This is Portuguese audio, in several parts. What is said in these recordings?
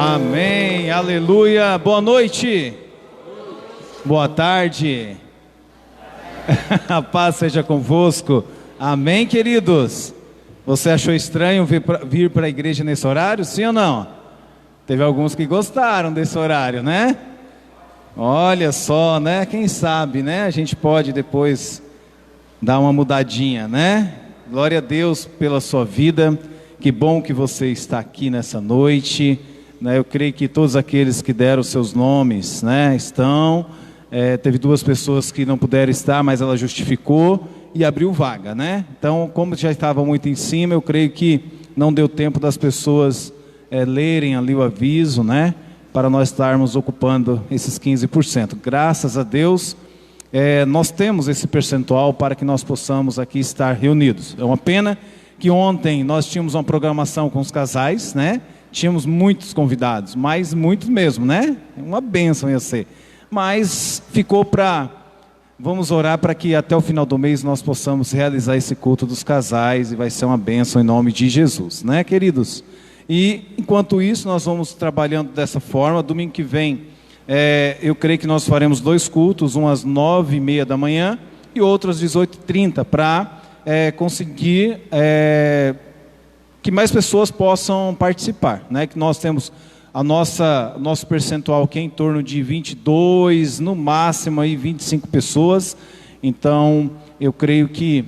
Amém, aleluia, boa noite, boa tarde, a paz seja convosco, amém, queridos. Você achou estranho vir para a igreja nesse horário, sim ou não? Teve alguns que gostaram desse horário, né? Olha só, né? Quem sabe, né? A gente pode depois dar uma mudadinha, né? Glória a Deus pela sua vida, que bom que você está aqui nessa noite. Eu creio que todos aqueles que deram seus nomes, né, estão. Teve duas pessoas que não puderam estar, mas ela justificou e abriu vaga, né? Então, como já estava muito em cima, eu creio que não deu tempo das pessoas lerem ali o aviso, né, para nós estarmos ocupando esses 15%. Graças a Deus, nós temos esse percentual para que nós possamos aqui estar reunidos. É uma pena que ontem nós tínhamos uma programação com os casais, né? Tínhamos muitos convidados, mas muitos mesmo, né? Uma bênção ia ser. Mas ficou para... Vamos orar para que até o final do mês nós possamos realizar esse culto dos casais e vai ser uma bênção em nome de Jesus, né, queridos? E enquanto isso nós vamos trabalhando dessa forma. Domingo que vem eu creio que nós faremos 2 cultos, um às 9h30 da manhã e outro às 18h30, para conseguir... que mais pessoas possam participar, né? Que nós temos nosso percentual que é em torno de 22, no máximo aí 25 pessoas. Então eu creio que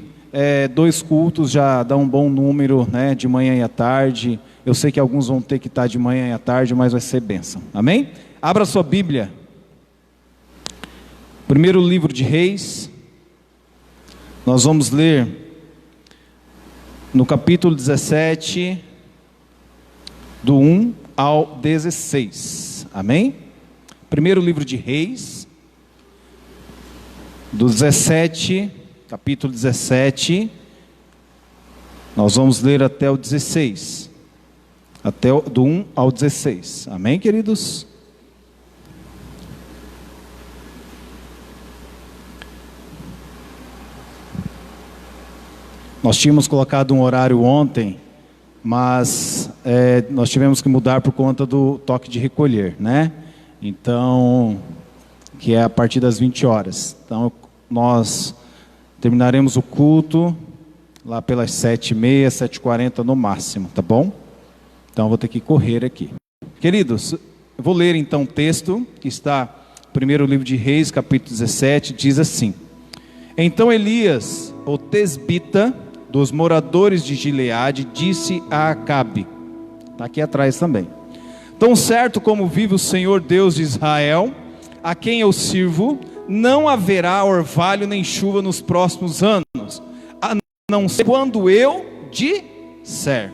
2 cultos já dá um bom número, né? De manhã e à tarde. Eu sei que alguns vão ter que estar de manhã e à tarde, mas vai ser bênção. Amém? Abra sua Bíblia. Primeiro livro de Reis. Nós vamos ler no capítulo 17, do 1 ao 16, amém? Primeiro livro de Reis, do 17, capítulo 17, nós vamos ler até o 16, do 1 ao 16, amém, queridos? Nós tínhamos colocado um horário ontem, mas nós tivemos que mudar por conta do toque de recolher, né? Então, que é a partir das 20 horas. Então, nós terminaremos o culto lá pelas 7h30, 7h40 no máximo, tá bom? Então, vou ter que correr aqui. Queridos, eu vou ler então o texto que está no primeiro livro de Reis, capítulo 17, diz assim: Então Elias, o tesbita, dos moradores de Gileade, disse a Acabe, está aqui atrás também: Tão certo como vive o Senhor Deus de Israel, a quem eu sirvo, não haverá orvalho nem chuva nos próximos anos, a não ser quando eu disser.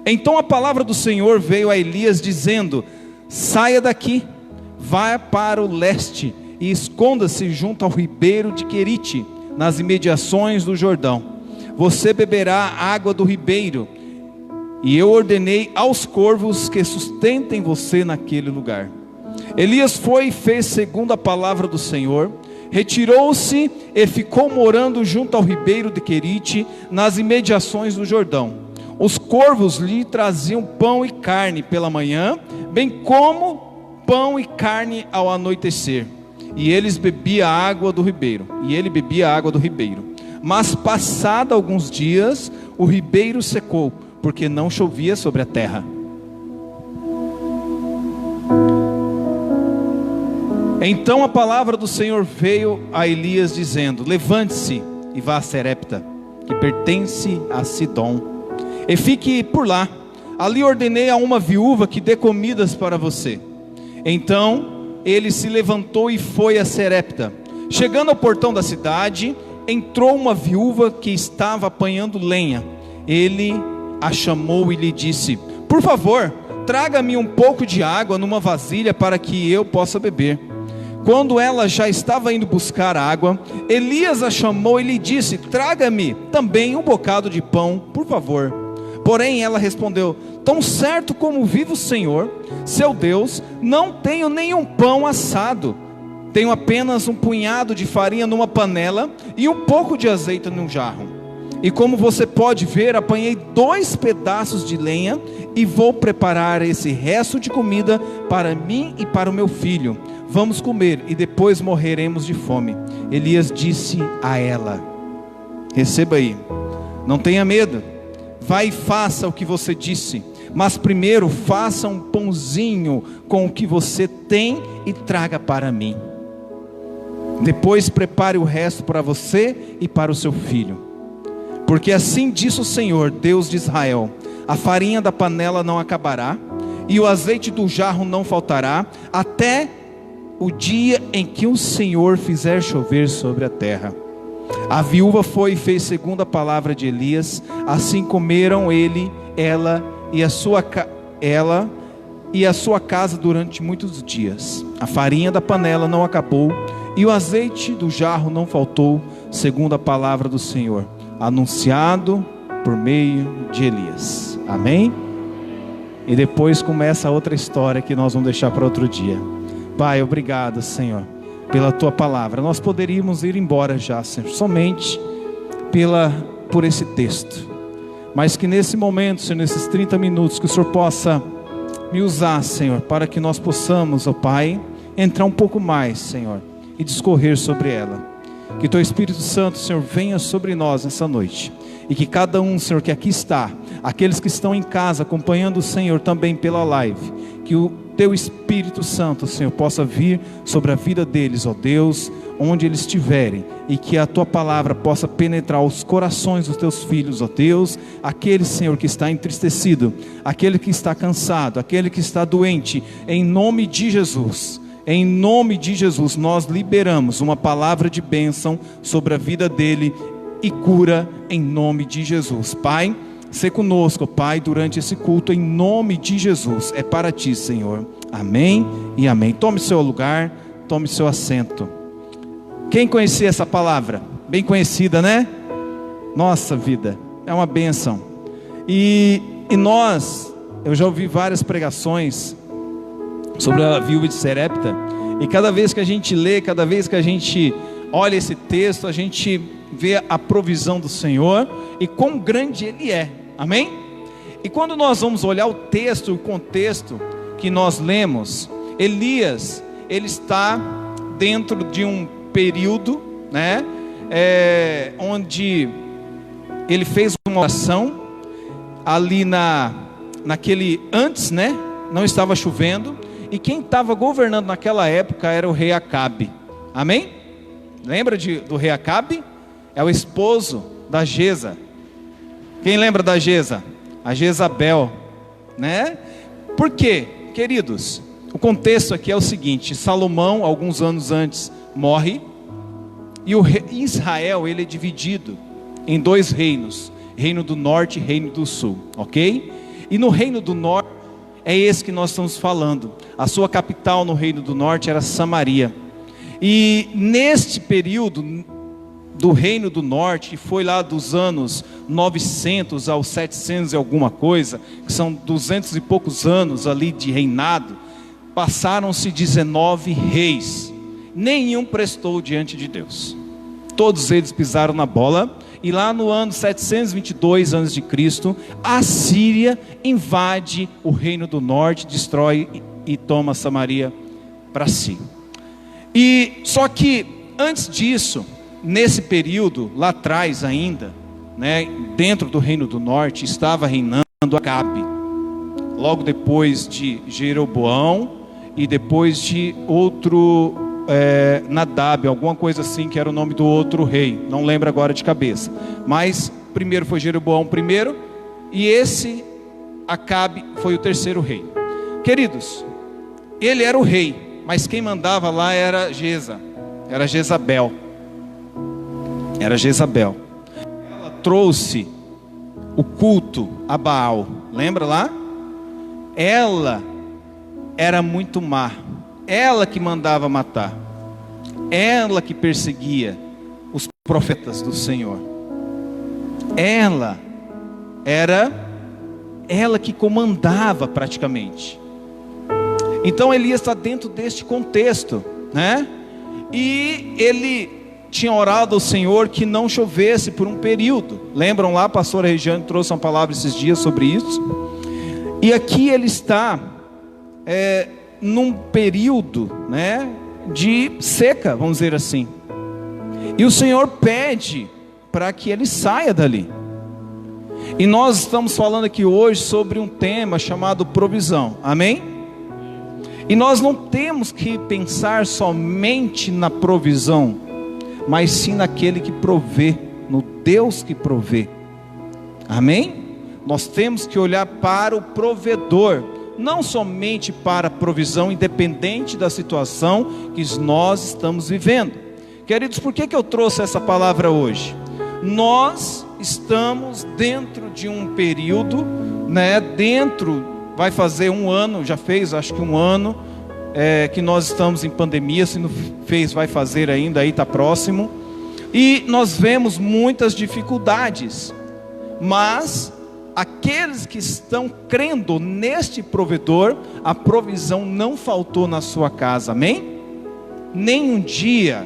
Então a palavra do Senhor veio a Elias dizendo: Saia daqui, vá para o leste e esconda-se junto ao ribeiro de Querite, nas imediações do Jordão. Você beberá a água do ribeiro, e eu ordenei aos corvos que sustentem você naquele lugar. Elias foi e fez segundo a palavra do Senhor, retirou-se e ficou morando junto ao ribeiro de Querite, nas imediações do Jordão. Os corvos lhe traziam pão e carne pela manhã, bem como pão e carne ao anoitecer, e ele bebia a água do ribeiro. Mas passado alguns dias, o ribeiro secou, porque não chovia sobre a terra. Então a palavra do Senhor veio a Elias dizendo: Levante-se e vá a Serepta, que pertence a Sidom, e fique por lá. Ali ordenei a uma viúva que dê comidas para você. Então ele se levantou e foi a Serepta. Chegando ao portão da cidade, entrou uma viúva que estava apanhando lenha. Ele a chamou e lhe disse: Por favor, traga-me um pouco de água numa vasilha para que eu possa beber. Quando ela já estava indo buscar água, Elias a chamou e lhe disse: Traga-me também um bocado de pão, por favor. Porém ela respondeu: Tão certo como vive o Senhor, seu Deus, não tenho nenhum pão assado. Tenho apenas um punhado de farinha numa panela e um pouco de azeite num jarro. E como você pode ver, apanhei 2 pedaços de lenha e vou preparar esse resto de comida para mim e para o meu filho. Vamos comer e depois morreremos de fome. Elias disse a ela: receba aí, não tenha medo, vai e faça o que você disse, mas primeiro faça um pãozinho com o que você tem e traga para mim. Depois prepare o resto para você e para o seu filho. Porque assim diz o Senhor, Deus de Israel: a farinha da panela não acabará, e o azeite do jarro não faltará, até o dia em que o Senhor fizer chover sobre a terra. A viúva foi e fez segundo a palavra de Elias. Assim comeram ela e a sua casa durante muitos dias. A farinha da panela não acabou, e o azeite do jarro não faltou, segundo a palavra do Senhor, anunciado por meio de Elias. Amém? E depois começa outra história que nós vamos deixar para outro dia. Pai, obrigado, Senhor, pela tua palavra. Nós poderíamos ir embora já, Senhor, somente por esse texto, mas que nesse momento, Senhor, nesses 30 minutos, que o Senhor possa me usar, Senhor, para que nós possamos, ó Pai, entrar um pouco mais, Senhor, e discorrer sobre ela. Que teu Espírito Santo, Senhor, venha sobre nós nessa noite, e que cada um, Senhor, que aqui está, aqueles que estão em casa acompanhando o Senhor também pela live, que o teu Espírito Santo, Senhor, possa vir sobre a vida deles, ó Deus, onde eles estiverem, e que a tua palavra possa penetrar os corações dos teus filhos, ó Deus. Aquele, Senhor, que está entristecido, aquele que está cansado, aquele que está doente, em nome de Jesus, nós liberamos uma palavra de bênção sobre a vida dele e cura em nome de Jesus. Pai, sê conosco, Pai, durante esse culto, em nome de Jesus. É para ti, Senhor. Amém e amém. Tome seu lugar, tome seu assento. Quem conhecia essa palavra? Bem conhecida, né? Nossa vida, é uma bênção. E eu já ouvi várias pregações sobre a viúva de Sarepta, e cada vez que a gente lê, cada vez que a gente olha esse texto, a gente vê a provisão do Senhor e quão grande Ele é. Amém? E quando nós vamos olhar o texto, o contexto que nós lemos, Elias, ele está dentro de um período, né, onde ele fez uma oração ali naquele antes, né, não estava chovendo, e quem estava governando naquela época era o rei Acabe. Amém? Lembra do rei Acabe? É o esposo da Jeza. Quem lembra da Jeza? A Jezabel, né? Por quê, queridos? O contexto aqui é o seguinte: Salomão, alguns anos antes, morre, e Israel, ele é dividido em dois reinos, reino do norte e reino do sul, ok? E no reino do norte, é esse que nós estamos falando. A sua capital no reino do norte era Samaria. E neste período do reino do norte, que foi lá dos anos 900 aos 700 e alguma coisa, que são 200 e poucos anos ali de reinado, passaram-se 19 reis, nenhum prestou diante de Deus, todos eles pisaram na bola. E lá no ano 722 a.C., a Síria invade o reino do norte, destrói e toma Samaria para si. E só que antes disso, nesse período, lá atrás ainda, né, dentro do reino do norte, estava reinando Acabe, logo depois de Jeroboão, e depois de outro Nadab, alguma coisa assim, que era o nome do outro rei, não lembro agora de cabeça, mas primeiro foi Jeroboão primeiro, e esse Acabe foi o terceiro rei. Queridos, ele era o rei, mas quem mandava lá era Jezabel. Ela trouxe o culto a Baal, lembra lá? Ela era muito má, ela que mandava matar, ela que perseguia os profetas do Senhor, ela que comandava praticamente. Então Elias está dentro deste contexto, né? E ele tinha orado ao Senhor que não chovesse por um período. Lembram lá, a pastora Regiane trouxe uma palavra esses dias sobre isso. E aqui ele está num período, né, de seca, vamos dizer assim. E o Senhor pede para que ele saia dali. E nós estamos falando aqui hoje sobre um tema chamado provisão, amém? E nós não temos que pensar somente na provisão, mas sim naquele que provê, no Deus que provê, amém? Nós temos que olhar para o provedor, não somente para a provisão, independente da situação que nós estamos vivendo. Queridos, por que eu trouxe essa palavra hoje? Nós estamos dentro de um período, né, vai fazer um ano, já fez acho que um ano, que nós estamos em pandemia, se não fez vai fazer ainda, aí está próximo, e nós vemos muitas dificuldades, mas aqueles que estão crendo neste provedor, a provisão não faltou na sua casa, amém? Nem um dia.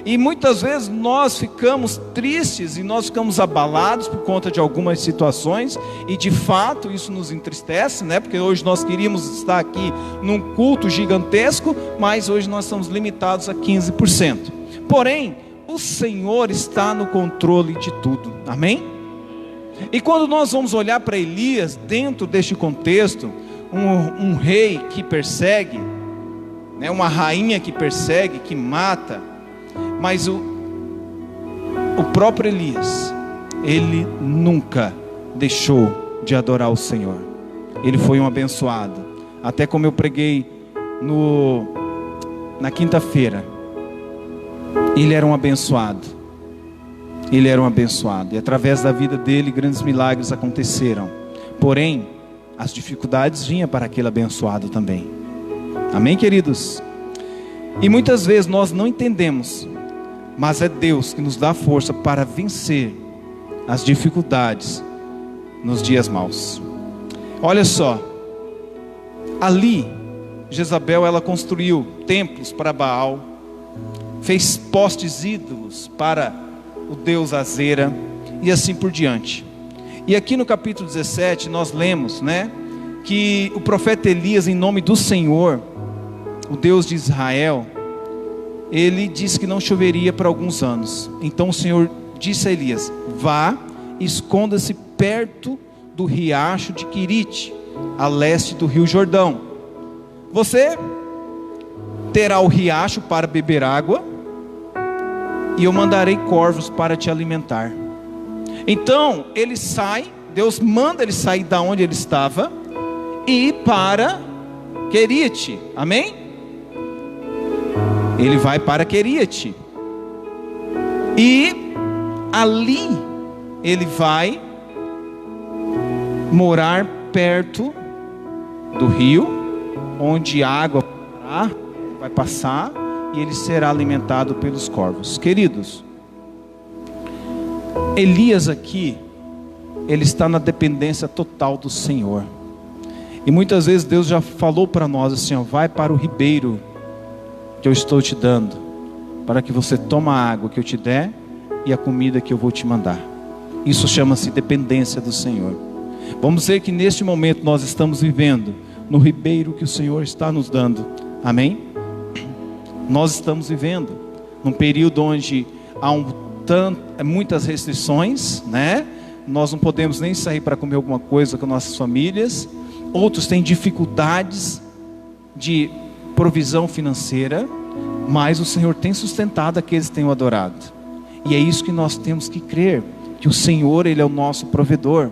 E muitas vezes nós ficamos tristes e nós ficamos abalados por conta de algumas situações, e de fato isso nos entristece, né? Porque hoje nós queríamos estar aqui num culto gigantesco, mas hoje nós estamos limitados a 15%. Porém, o Senhor está no controle de tudo, amém? E quando nós vamos olhar para Elias, dentro deste contexto, um rei que persegue, né, uma rainha que persegue, que mata, mas o próprio Elias, ele nunca deixou de adorar o Senhor. Ele foi um abençoado. Até como eu preguei na quinta-feira, ele era um abençoado. E através da vida dele, grandes milagres aconteceram. Porém, as dificuldades vinham para aquele abençoado também. Amém, queridos? E muitas vezes nós não entendemos, mas é Deus que nos dá força para vencer as dificuldades nos dias maus. Olha só, ali Jezabel, ela construiu templos para Baal, fez postes ídolos para o deus Azera, e assim por diante. E aqui no capítulo 17 nós lemos, né, que o profeta Elias, em nome do Senhor, o Deus de Israel, ele disse que não choveria por alguns anos. Então o Senhor disse a Elias: vá, esconda-se perto do riacho de Querite, a leste do rio Jordão. Você terá o riacho para beber água, e eu mandarei corvos para te alimentar. Então ele sai, Deus manda ele sair da onde ele estava e ir para Querite, amém? Ele vai para Querite, e ali ele vai morar perto do rio, onde a água vai passar, e ele será alimentado pelos corvos. Queridos, Elias aqui, ele está na dependência total do Senhor. E muitas vezes Deus já falou para nós assim, ó, vai para o ribeiro que eu estou te dando, para que você tome a água que eu te der e a comida que eu vou te mandar. Isso chama-se dependência do Senhor. Vamos dizer que neste momento nós estamos vivendo no ribeiro que o Senhor está nos dando, amém? Nós estamos vivendo num período onde há muitas restrições, né? Nós não podemos nem sair para comer alguma coisa com nossas famílias. Outros têm dificuldades de provisão financeira, mas o Senhor tem sustentado aqueles que têm o adorado. E é isso que nós temos que crer, que o Senhor, Ele é o nosso provedor.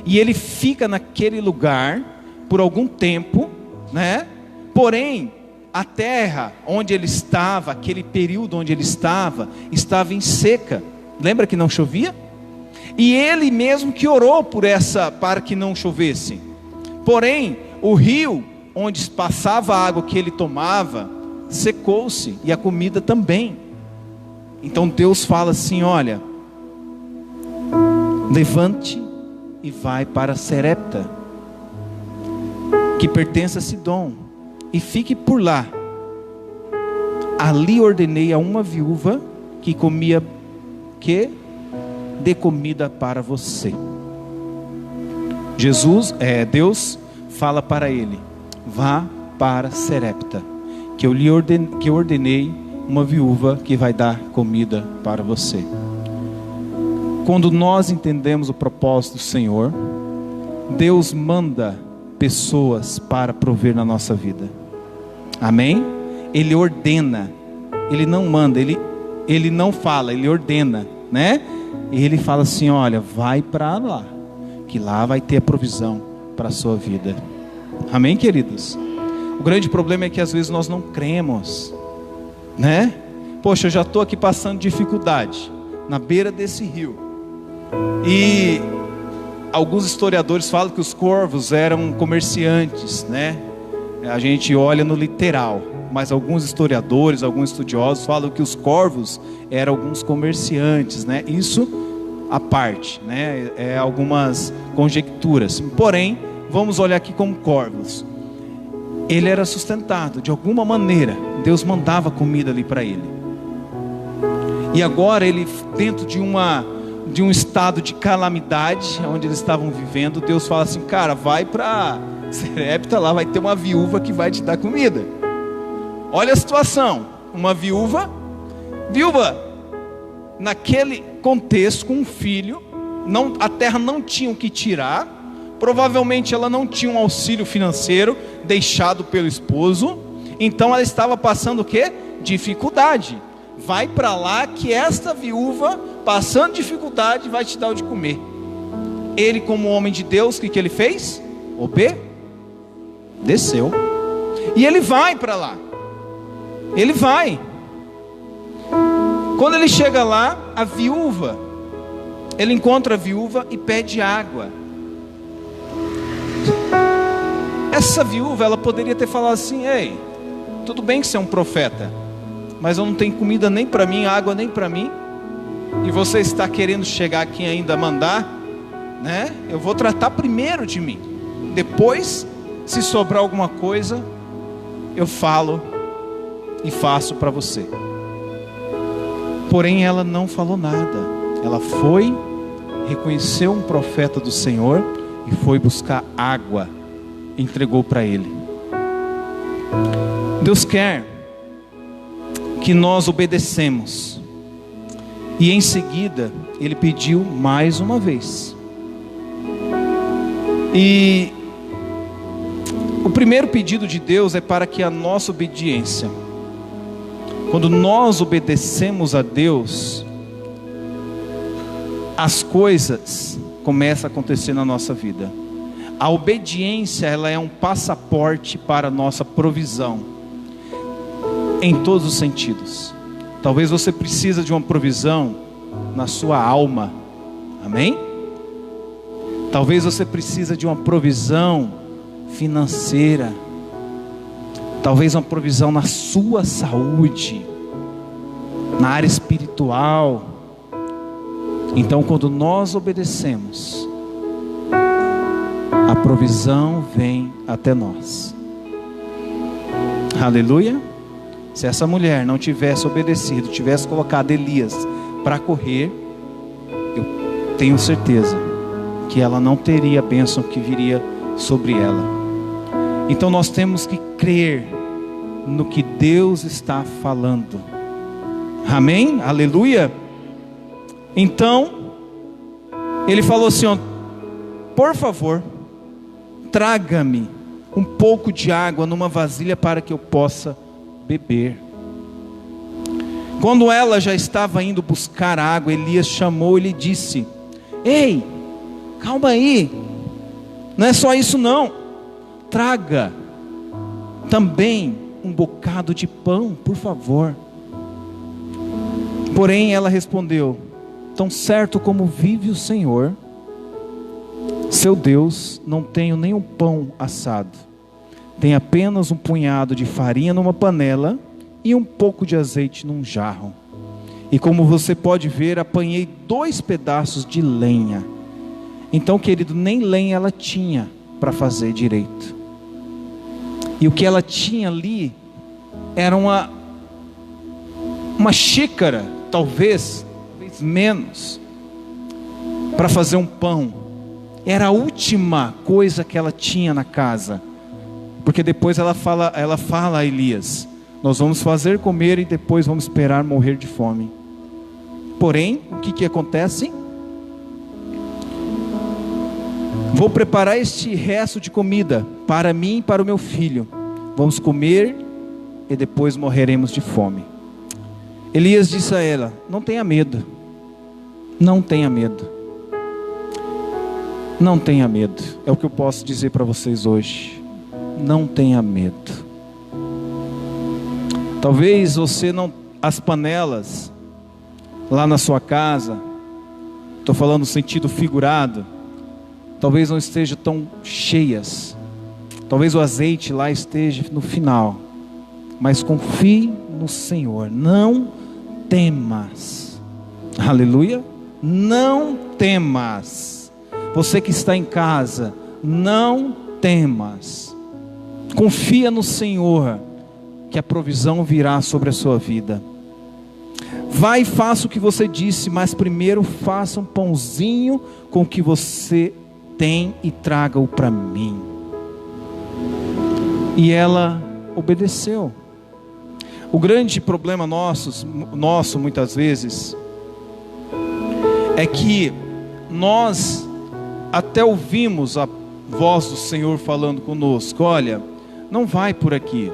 E Ele fica naquele lugar por algum tempo, né? Porém, a terra onde ele estava, aquele período onde ele estava em seca. Lembra que não chovia? E ele mesmo que orou para que não chovesse. Porém, o rio onde passava a água que ele tomava secou-se, e a comida também. Então Deus fala assim: olha, levante e vai para Serepta, que pertence a Sidom, e fique por lá. Ali ordenei a uma viúva que dê comida para você. Deus fala para ele: vá para Serepta, que eu ordenei uma viúva que vai dar comida para você. Quando nós entendemos o propósito do Senhor, Deus manda pessoas para prover na nossa vida. Amém? Ele ordena, Ele não manda, Ele não fala, Ele ordena, né? E Ele fala assim: olha, vai para lá, que lá vai ter a provisão para a sua vida. Amém, queridos? O grande problema é que às vezes nós não cremos, né? Poxa, eu já estou aqui passando dificuldade, na beira desse rio. E alguns historiadores falam que os corvos eram comerciantes, né? A gente olha no literal, mas alguns historiadores, alguns estudiosos falam que os corvos eram alguns comerciantes, né? Isso à parte, né? Algumas conjecturas. Porém, vamos olhar aqui como corvos. Ele era sustentado de alguma maneira. Deus mandava comida ali para ele. E agora ele, dentro de um estado de calamidade, onde eles estavam vivendo, Deus fala assim: cara, vai para Serepta, lá vai ter uma viúva que vai te dar comida. Olha a situação, uma viúva, naquele contexto, com um filho, a terra não tinha o que tirar, provavelmente ela não tinha um auxílio financeiro deixado pelo esposo, então ela estava passando o quê? Dificuldade. Vai para lá que esta viúva, passando dificuldade, vai te dar o de comer. Ele, como homem de Deus, o que ele fez? Desceu. E ele vai para lá. Ele vai. Quando ele chega lá, ele encontra a viúva e pede água. Essa viúva, ela poderia ter falado assim: ei, tudo bem que você é um profeta, mas eu não tenho comida nem para mim, água nem para mim, e você está querendo chegar aqui ainda a mandar, né? Eu vou tratar primeiro de mim, depois, se sobrar alguma coisa, eu falo e faço para você. Porém ela não falou nada. Ela foi, reconheceu um profeta do Senhor e foi buscar água, entregou para ele. Deus quer que nós obedecemos. E em seguida ele pediu mais uma vez. E o primeiro pedido de Deus é para que a nossa obediência, quando nós obedecemos a Deus, as coisas começam a acontecer na nossa vida. A obediência, ela é um passaporte para a nossa provisão, em todos os sentidos. Talvez você precise de uma provisão na sua alma, amém? Talvez você precise de uma provisão financeira, talvez uma provisão na sua saúde, na área espiritual. Então, quando nós obedecemos, a provisão vem até nós. Aleluia. Se essa mulher não tivesse obedecido, tivesse colocado Elias para correr, eu tenho certeza que ela não teria a bênção que viria sobre ela. Então nós temos que crer no que Deus está falando. Amém? Aleluia. Então ele falou assim: ó, por favor, traga-me um pouco de água numa vasilha para que eu possa beber. Quando ela já estava indo buscar água, Elias chamou e lhe disse: ei, calma aí, não é só isso não, traga também um bocado de pão, por favor. Porém ela respondeu: tão certo como vive o Senhor, seu Deus, não tenho nem um pão assado, tenho apenas um punhado de farinha numa panela e um pouco de azeite num jarro. E como você pode ver, apanhei 2 pedaços de lenha. Então, querido, nem lenha ela tinha para fazer direito. E o que ela tinha ali era uma xícara, talvez menos, para fazer um pão. era a última coisa que ela tinha na casa. Porque depois ela fala a Elias: nós vamos fazer comer e depois vamos esperar morrer de fome. Porém, o que acontece? Vou preparar este resto de comida para mim e para o meu filho. Vamos comer e depois morreremos de fome. Elias disse a ela: não tenha medo. Não tenha medo. Não tenha medo. É o que eu posso dizer para vocês hoje. Não tenha medo. Talvez você não... As panelas lá na sua casa, estou falando no sentido figurado, talvez não estejam tão cheias. Talvez o azeite lá esteja no final. Mas confie no Senhor. Não temas. Aleluia. Não temas. Você que está em casa, não temas. Confia no Senhor, que a provisão virá sobre a sua vida. Vai e faça o que você disse, mas primeiro faça um pãozinho com o que você tem e traga-o para mim. E ela obedeceu. O grande problema nosso muitas vezes é que nós até ouvimos a voz do Senhor falando conosco: olha, não vai por aqui,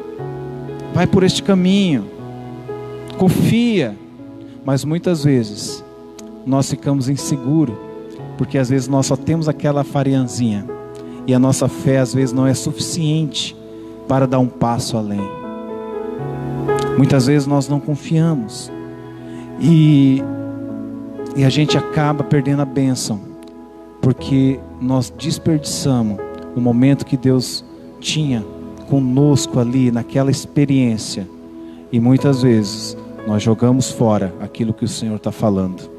vai por este caminho, confia. Mas muitas vezes nós ficamos inseguros, porque às vezes nós só temos aquela farinhazinha, e a nossa fé às vezes não é suficiente para dar um passo além. Muitas vezes nós não confiamos, e a gente acaba perdendo a bênção, porque nós desperdiçamos o momento que Deus tinha conosco ali, naquela experiência, e muitas vezes nós jogamos fora aquilo que o Senhor está falando.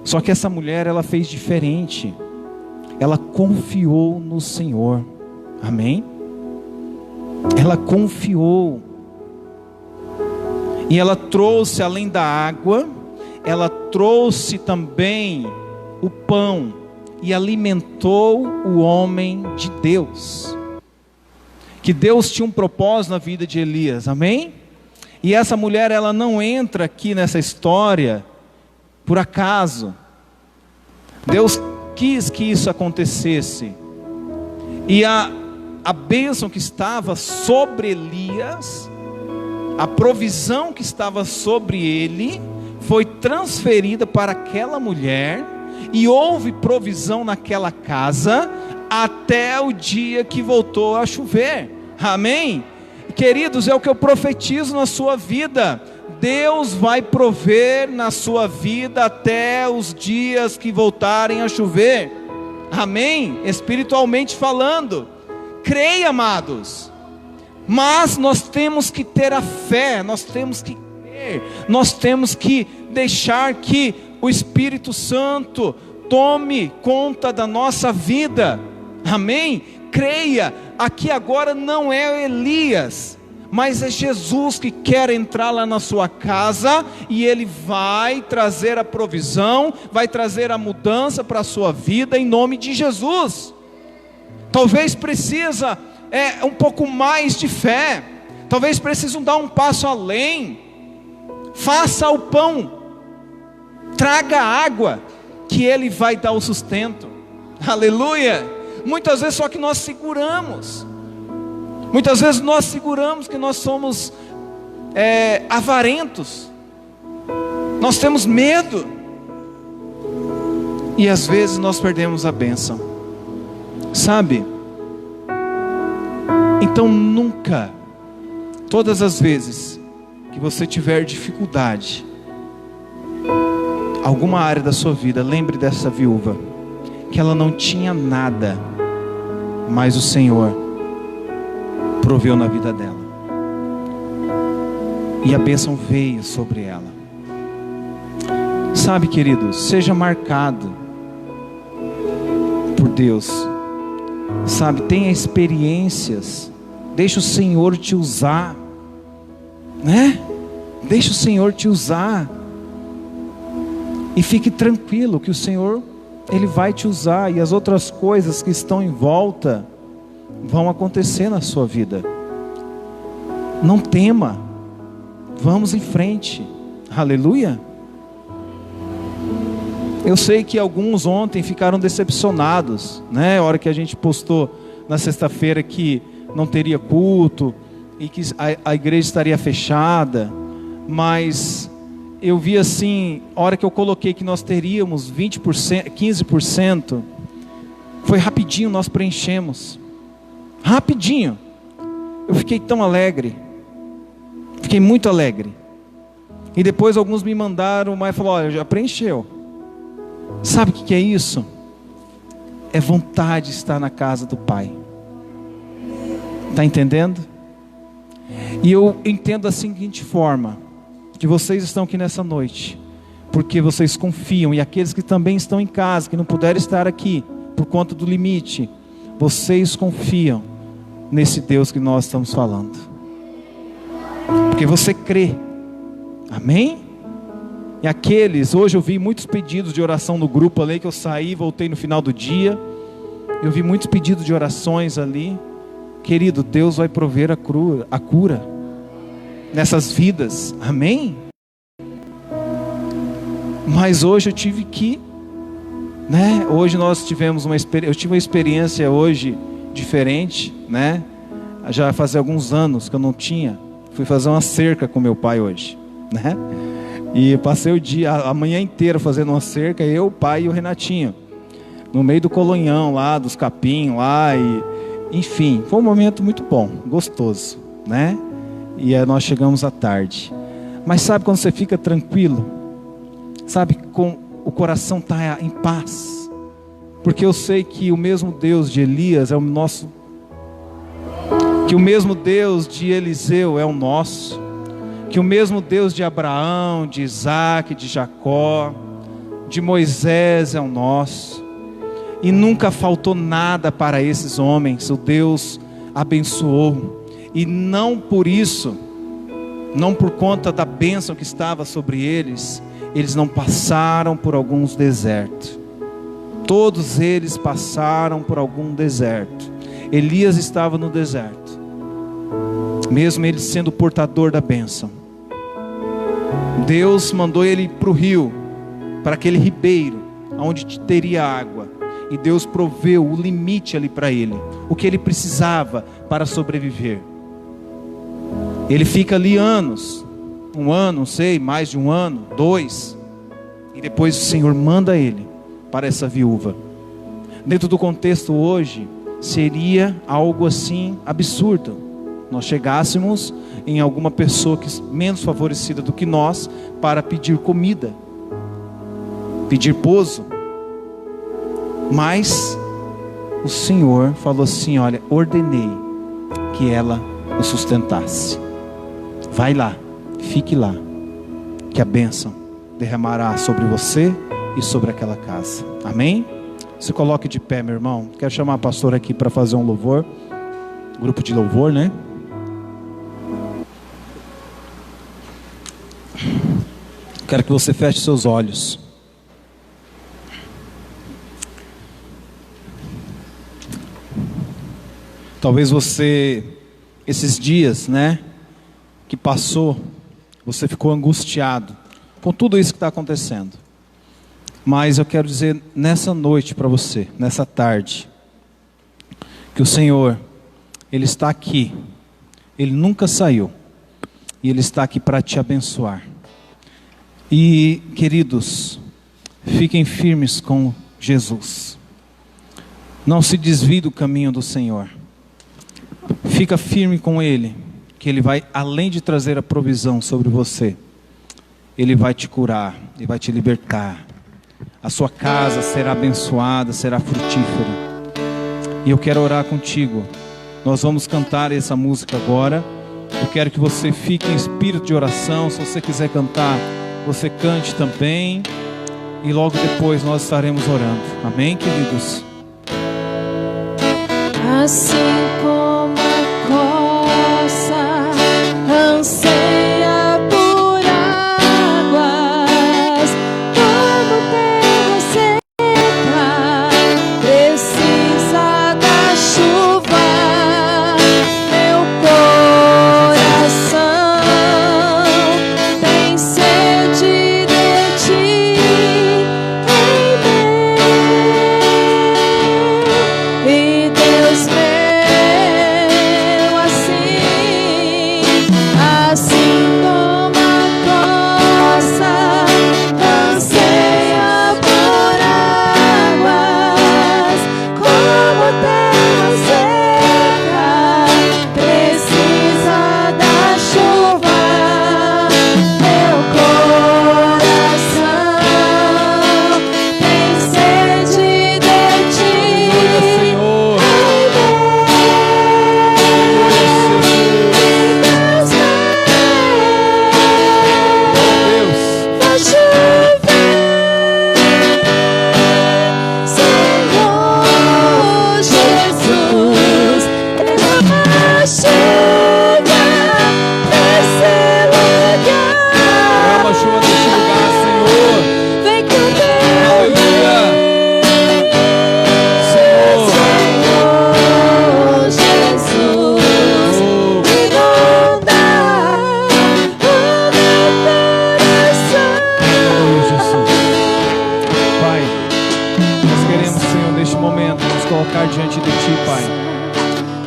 Só que essa mulher, ela fez diferente. Ela confiou no Senhor. Amém? Ela confiou. E ela trouxe, além da água, ela trouxe também o pão e alimentou o homem de Deus. Que Deus tinha um propósito na vida de Elias. Amém? E essa mulher, ela não entra aqui nessa história por acaso. Deus quis que isso acontecesse. E a bênção que estava sobre Elias, a provisão que estava sobre ele, foi transferida para aquela mulher. E houve provisão naquela casa até o dia que voltou a chover. Amém? Queridos, é o que eu profetizo na sua vida. Deus vai prover na sua vida até os dias que voltarem a chover. Amém? Espiritualmente falando. Creia, amados. Mas nós temos que ter a fé, nós temos que crer, nós temos que deixar que o Espírito Santo tome conta da nossa vida. Amém? Creia. Aqui agora não é Elias, mas é Jesus que quer entrar lá na sua casa, e Ele vai trazer a provisão, vai trazer a mudança para a sua vida, em nome de Jesus. Talvez precisa um pouco mais de fé, talvez precisam dar um passo além. Faça o pão, traga água, que Ele vai dar o sustento. Aleluia. Muitas vezes só que nós seguramos. Muitas vezes nós seguramos que nós somos avarentos. Nós temos medo. E às vezes nós perdemos a bênção. Sabe? Então nunca, todas as vezes que você tiver dificuldade, alguma área da sua vida, lembre dessa viúva, que ela não tinha nada, mas o Senhor proveu na vida dela, e a bênção veio sobre ela. Sabe, queridos, seja marcado por Deus. Sabe, tenha experiências, deixa o Senhor te usar, né? Deixa o Senhor te usar, e fique tranquilo que o Senhor Ele vai te usar, e as outras coisas que estão em volta vão acontecer na sua vida. Não tema, vamos em frente. Aleluia. Eu sei que alguns ontem ficaram decepcionados, né? A hora que a gente postou na sexta-feira que não teria culto e que a igreja estaria fechada, mas eu vi assim, a hora que eu coloquei que nós teríamos 20%, 15%, foi rapidinho, nós preenchemos, rapidinho. Eu fiquei tão alegre, fiquei muito alegre. E depois alguns me mandaram, mas falou: olha, já preencheu. Sabe o que é isso? É vontade de estar na casa do Pai. Está entendendo? E eu entendo da seguinte forma: que vocês estão aqui nessa noite porque vocês confiam, e aqueles que também estão em casa, que não puderam estar aqui por conta do limite, vocês confiam nesse Deus que nós estamos falando, porque você crê. Amém? E aqueles, hoje eu vi muitos pedidos de oração no grupo ali, que eu saí, voltei no final do dia, eu vi muitos pedidos de orações ali. Querido, Deus vai prover a cura nessas vidas, amém? Mas hoje eu tive que, né? Hoje nós tivemos eu tive uma experiência hoje diferente, né? Já fazia alguns anos que eu não tinha. Fui fazer uma cerca com meu pai hoje, né? E passei o dia, a manhã inteira fazendo uma cerca, eu, o pai e o Renatinho, no meio do colonhão lá, dos capim lá, e enfim, foi um momento muito bom, gostoso, né? E aí nós chegamos à tarde. Mas sabe quando você fica tranquilo? Sabe, com o coração está em paz, porque eu sei que o mesmo Deus de Elias é o nosso, que o mesmo Deus de Eliseu é o nosso, que o mesmo Deus de Abraão, de Isaac, de Jacó, de Moisés é o nosso. E nunca faltou nada para esses homens. O Deus abençoou. E não por isso, não por conta da bênção que estava sobre eles, eles não passaram por alguns desertos. Todos eles passaram por algum deserto. Elias estava no deserto, mesmo ele sendo o portador da bênção. Deus mandou ele para o rio, para aquele ribeiro, onde teria água. E Deus proveu o limite ali para ele, o que ele precisava para sobreviver. Ele fica ali anos, um ano, não sei, mais de um ano, 2. E depois o Senhor manda ele para essa viúva. Dentro do contexto hoje, seria algo assim absurdo. Nós chegássemos em alguma pessoa menos favorecida do que nós para pedir comida, pedir pouso. Mas o Senhor falou assim: olha, ordenei que ela o sustentasse. Vai lá, fique lá, que a bênção derramará sobre você e sobre aquela casa. Amém? Se coloque de pé, meu irmão. Quero chamar a pastora aqui para fazer um louvor, grupo de louvor, né? Quero que você feche seus olhos. Talvez você, esses dias, né, que passou, você ficou angustiado com tudo isso que está acontecendo. Mas eu quero dizer nessa noite para você, nessa tarde, que o Senhor, Ele está aqui, Ele nunca saiu, e Ele está aqui para te abençoar. E queridos, fiquem firmes com Jesus, não se desvie do caminho do Senhor, fica firme com Ele, que Ele vai, além de trazer a provisão sobre você, Ele vai te curar, Ele vai te libertar, a sua casa será abençoada, será frutífera. E eu quero orar contigo. Nós vamos cantar essa música agora. Eu quero que você fique em espírito de oração. Se você quiser cantar, você cante também. E logo depois nós estaremos orando. Amém, queridos? Assim como a coça anseia por águas, como terra seca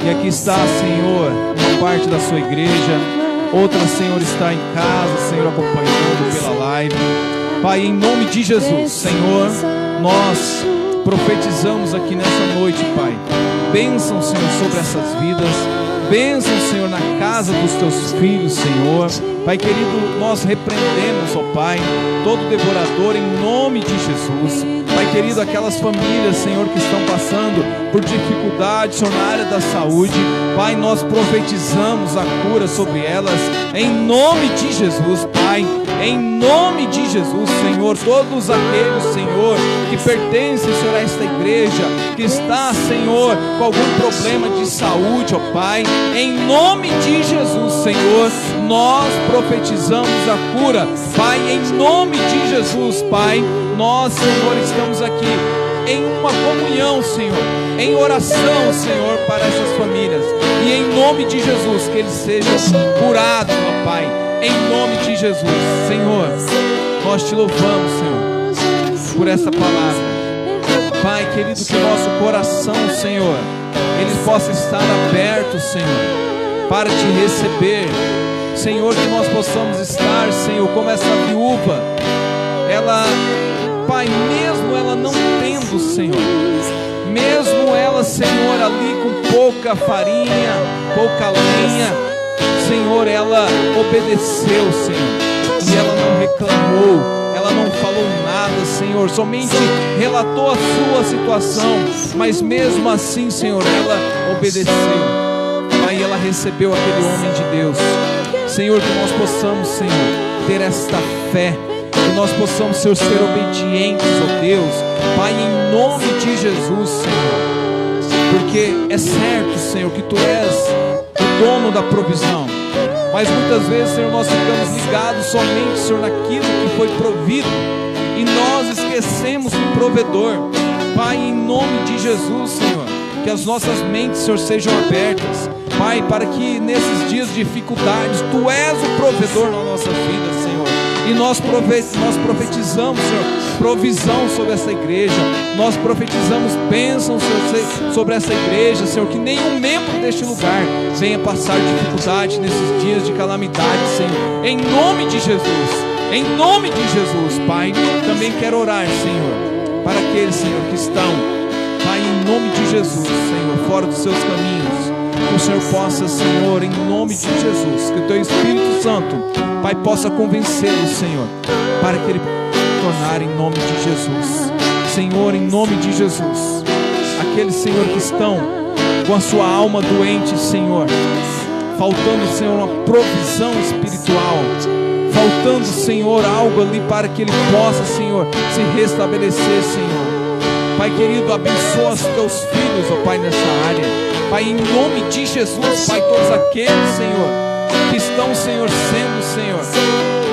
E aqui está, Senhor, uma parte da sua igreja, outra, Senhor, está em casa, Senhor, acompanhando pela live. Pai, em nome de Jesus, Senhor, nós profetizamos aqui nessa noite, Pai. Bênção, Senhor, sobre essas vidas. Bênção, Senhor, na casa dos teus filhos, Senhor. Pai querido, nós repreendemos, ó Pai, todo devorador em nome de Jesus. Pai querido, aquelas famílias, Senhor, que estão passando por dificuldades, Senhor, na área da saúde, Pai, nós profetizamos a cura sobre elas, em nome de Jesus, Pai. Em nome de Jesus, Senhor, todos aqueles, Senhor, que pertencem, Senhor, a esta igreja, que está, Senhor, com algum problema de saúde, ó Pai, em nome de Jesus, Senhor, nós profetizamos a cura, Pai, em nome de Jesus, Pai, nós, Senhor, estamos aqui em uma comunhão, Senhor, em oração, Senhor, para essas famílias, e em nome de Jesus, que eles sejam curados, ó Pai, em nome de Jesus. Senhor, nós te louvamos, Senhor, por essa palavra. Pai querido, que o nosso coração, Senhor, ele possa estar aberto, Senhor, para te receber. Senhor, que nós possamos estar, Senhor, como essa viúva. Ela, Pai, mesmo ela não tendo, Senhor, mesmo ela, Senhor, ali com pouca farinha, pouca lenha, Senhor, ela obedeceu, Senhor, e ela não reclamou, ela não falou nada, Senhor, somente relatou a sua situação, mas mesmo assim, Senhor, ela obedeceu. Aí ela recebeu aquele homem de Deus. Senhor, que nós possamos, Senhor, ter esta fé, que nós possamos, Senhor, ser obedientes, ó Deus, Pai, em nome de Jesus, Senhor, porque é certo, Senhor, que Tu és o dono da provisão, mas muitas vezes, Senhor, nós ficamos ligados somente, Senhor, naquilo que foi provido, e nós esquecemos do provedor. Pai, em nome de Jesus, Senhor, que as nossas mentes, Senhor, sejam abertas, Pai, para que nesses dias de dificuldades, Tu és o provedor na nossa vida, Senhor, e nós profetizamos, Senhor, provisão sobre essa igreja, nós profetizamos bênção, Senhor, sobre essa igreja, Senhor, que nenhum membro deste lugar venha passar dificuldade nesses dias de calamidade, Senhor, em nome de Jesus, em nome de Jesus, Pai. Também quero orar, Senhor, para aqueles, Senhor, que estão, Pai, em nome de Jesus, Senhor, fora dos seus caminhos, que o Senhor possa, Senhor, em nome de Jesus, que o Teu Espírito Santo, Pai, possa convencê-lo, Senhor, para que ele tornar em nome de Jesus. Senhor, em nome de Jesus, aqueles, Senhor, que estão com a sua alma doente, Senhor, faltando, Senhor, uma provisão espiritual, faltando, Senhor, algo ali para que ele possa, Senhor, se restabelecer, Senhor. Pai querido, abençoa os Teus filhos, ó Pai, nessa área. Pai, em nome de Jesus, Pai, todos aqueles, Senhor, que estão, Senhor,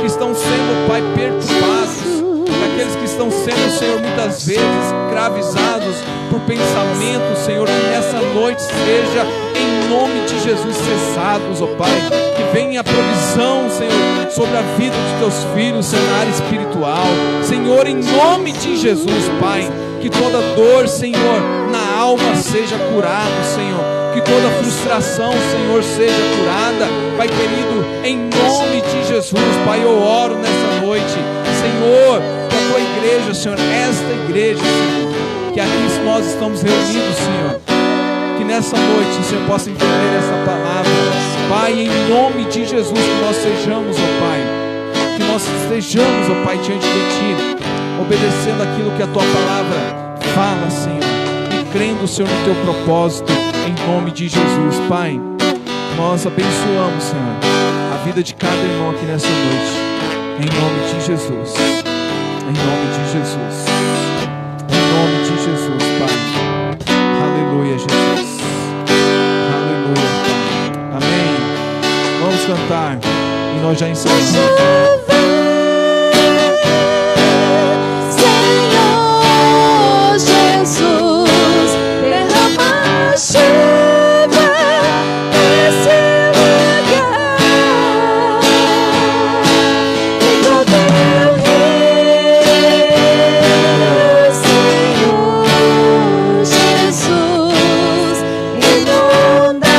que estão sendo, Pai, perturbados, daqueles que estão sendo, Senhor, muitas vezes escravizados por pensamentos, Senhor, que nessa noite seja, em nome de Jesus, cessados, ó Pai, que venha a provisão, Senhor, sobre a vida dos Teus filhos, Senhor, na área espiritual, Senhor, em nome de Jesus, Pai, que toda dor, Senhor, na alma seja curada, Senhor, que toda frustração, Senhor, seja curada, Pai querido, em nome de Jesus, Pai, eu oro nessa noite, Senhor, que a Tua igreja, Senhor, esta igreja, Senhor, que aqui nós estamos reunidos, Senhor, que nessa noite o Senhor possa entender essa palavra, Pai, em nome de Jesus, que nós sejamos, ó Pai, que nós estejamos, ó Pai, diante de Ti, obedecendo aquilo que a Tua palavra fala, Senhor, e crendo, Senhor, no Teu propósito, em nome de Jesus, Pai. Nós abençoamos, Senhor, a vida de cada irmão aqui nessa noite, em nome de Jesus, em nome de Jesus, em nome de Jesus, Pai. Aleluia, Jesus, aleluia, Pai. Amém. Vamos cantar e nós já encerramos. Inunda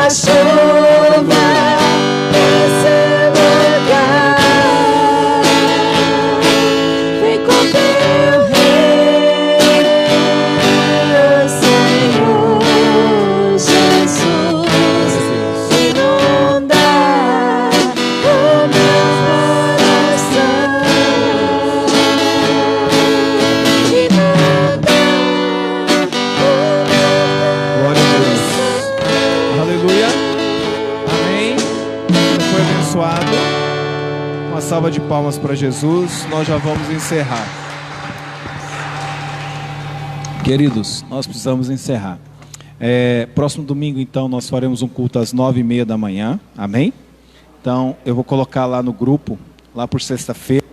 a chuva nesse lugar. Vem com teu reino, Senhor Jesus, inunda o meu coração, inunda Glória a Deus. Aleluia. Amém. Você foi abençoado. Uma salva de palmas para Jesus. Nós já vamos encerrar. Queridos, nós precisamos encerrar. Próximo domingo, então, nós faremos um culto às 9h30 da manhã. Amém? Então, eu vou colocar lá no grupo, lá por sexta-feira,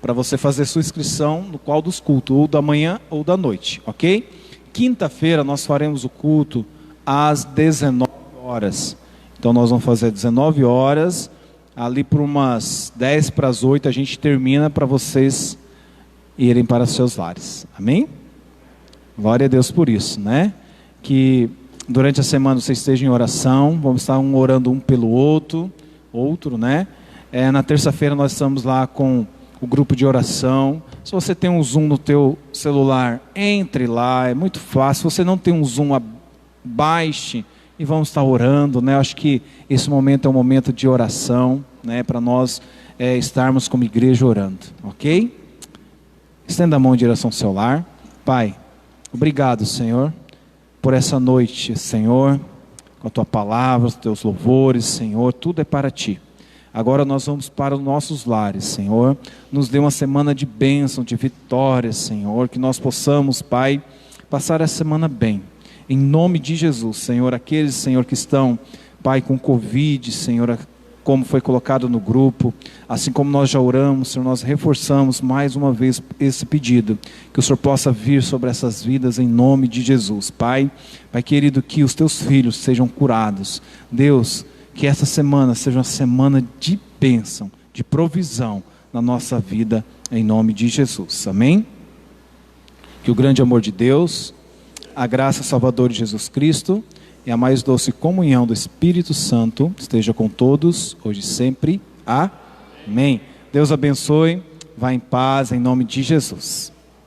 para você fazer sua inscrição no qual dos cultos, ou da manhã ou da noite, ok? Quinta-feira nós faremos o culto às 19 horas. Então nós vamos fazer 19 horas, ali por umas 10 para as 8 a gente termina para vocês irem para seus lares. Amém? Glória a Deus por isso, né? Que durante a semana vocês estejam em oração, vamos estar orando um pelo outro, né? Na terça-feira nós estamos lá com o grupo de oração. Se você tem um Zoom no teu celular, entre lá, é muito fácil. Se você não tem um Zoom, baixe e vamos estar orando, né? Eu acho que esse momento é um momento de oração, né? Para nós estarmos como igreja orando, ok? Estenda a mão em direção ao seu lar. Pai, obrigado, Senhor, por essa noite, Senhor, com a Tua palavra, os Teus louvores, Senhor, tudo é para Ti. Agora nós vamos para os nossos lares, Senhor. Nos dê uma semana de bênção, de vitória, Senhor. Que nós possamos, Pai, passar essa semana bem. Em nome de Jesus, Senhor. Aqueles, Senhor, que estão, Pai, com Covid, Senhor, como foi colocado no grupo. Assim como nós já oramos, Senhor, nós reforçamos mais uma vez esse pedido. Que o Senhor possa vir sobre essas vidas em nome de Jesus. Pai, Pai querido, que os Teus filhos sejam curados. Deus, que essa semana seja uma semana de bênção, de provisão na nossa vida, em nome de Jesus. Amém? Que o grande amor de Deus, a graça salvadora de Jesus Cristo e a mais doce comunhão do Espírito Santo esteja com todos, hoje e sempre. Amém. Deus abençoe. Vá em paz, em nome de Jesus.